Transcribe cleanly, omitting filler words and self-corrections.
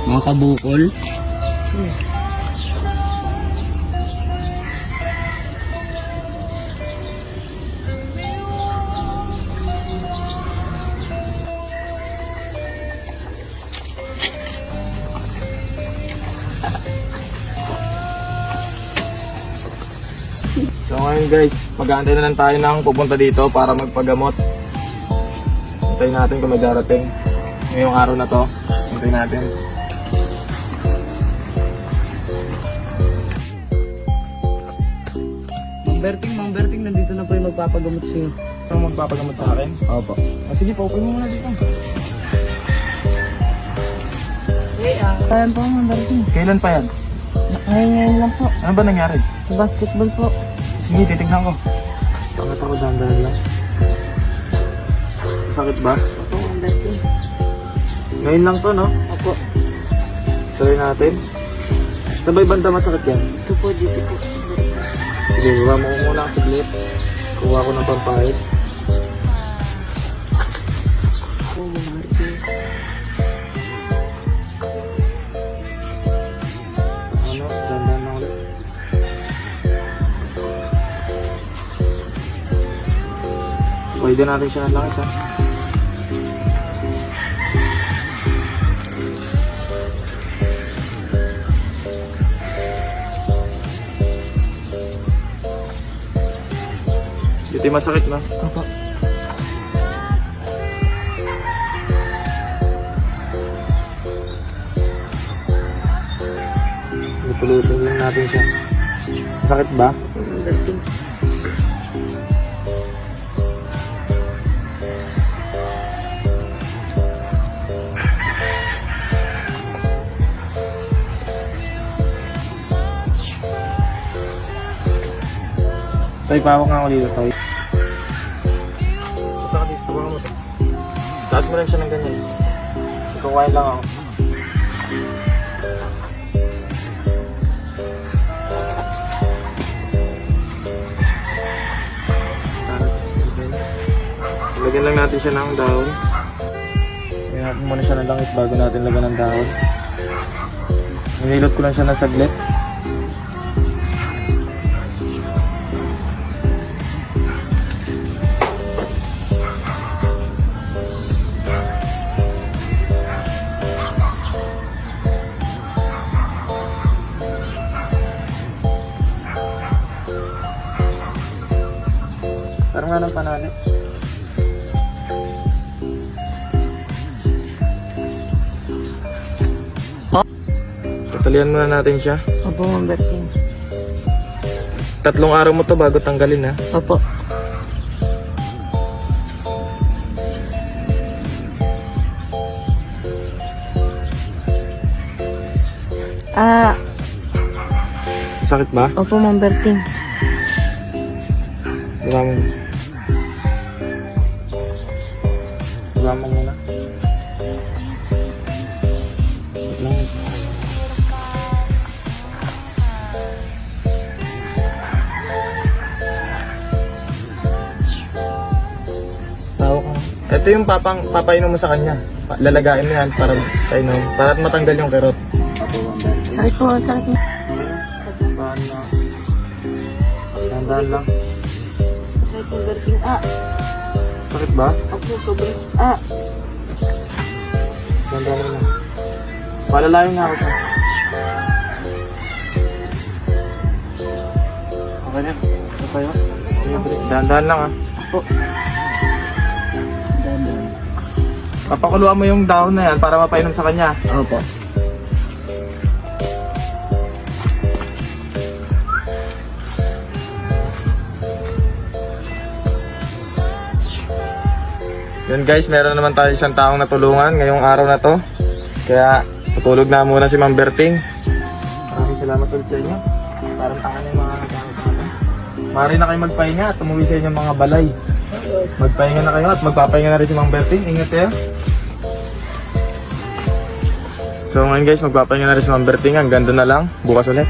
Mga kabukol. So ngayon guys, mag-aantay na lang tayo ng pupunta dito para magpagamot. Antayin natin kung may darating. Ngayong araw na to, antayin natin. Mang Berting, nandito na po yung magpapagamot sa'yo. Ano magpapagamot sa akin? Opo. Sige, paupo mo muna dito. Kaya po, Mang Berting. Kailan pa yan? Ngayon lang po. Ano ba nangyari? Sa basketball po. Sige, titignan ko. Pangat ako dahan-dahan lang. Sakit ba? Opo, Mang Berting. Ngayon lang to, no? Opo. Try natin. Sabay banda masakit yan. Ito po, dito po. Sige, buka mo muna ang saglit. Kuha ko ng pampahit. Opo, Mang Berting. Ano? Dahan-dahan lang ulit. Pwede natin siya ng langis, ha? Dito yung masakit, no? Opo. Ipulutin lang natin siya. Masakit ba? Mang Berting. Tay, pawak nga ako dito, Tay. Punta ka dito, pawak mo to. Taas mo lang siya ng ganyan. Ikawain lang ako. Lagyan lang natin siya ng dahon. Lagyan natin muna siya ng langis bago natin lagyan ng dahon. Nililot ko lang siya ng saglit. Parang nga ng panali. Tatalian muna natin siya. Opo, Mang Berting. 3 araw mo to bago tanggalin, ha. Opo. Sakit ba? Opo, Mang Berting. Gama muna. Wait lang. Tawag ka. Ito yung papainom mo sa kanya. Lalagain mo yan para painom. Para matanggal yung kerot. Sakit po, sakit po. Saan na? Tandaan lang. Sakit po, Mang Berting. Sakit ba? Opo, sobrang. Tandaan lang. Palalayin na ako siya. Okay na. Ito kayo. Dahan-dahan lang, ha. Opo. Papakuluan mo yung dahon na yan para mapainom sa kanya. Opo. Yun guys, meron naman tayo isang taong natulungan ngayong araw na to. Kaya tutulog na muna si Mang Berting. Maraming salamat ulit sa inyo. Parang tangan yung mga nagkakasama sa akin. Maaari na kayo magpahinga at umuwi sa inyong mga balay. Magpahinga na kayo at magpapahinga na rin si Mang Berting. Ingat kayo. So ngayon guys, magpapahinga na rin si Mang Berting. Hanggang doon na lang. Bukas ulit.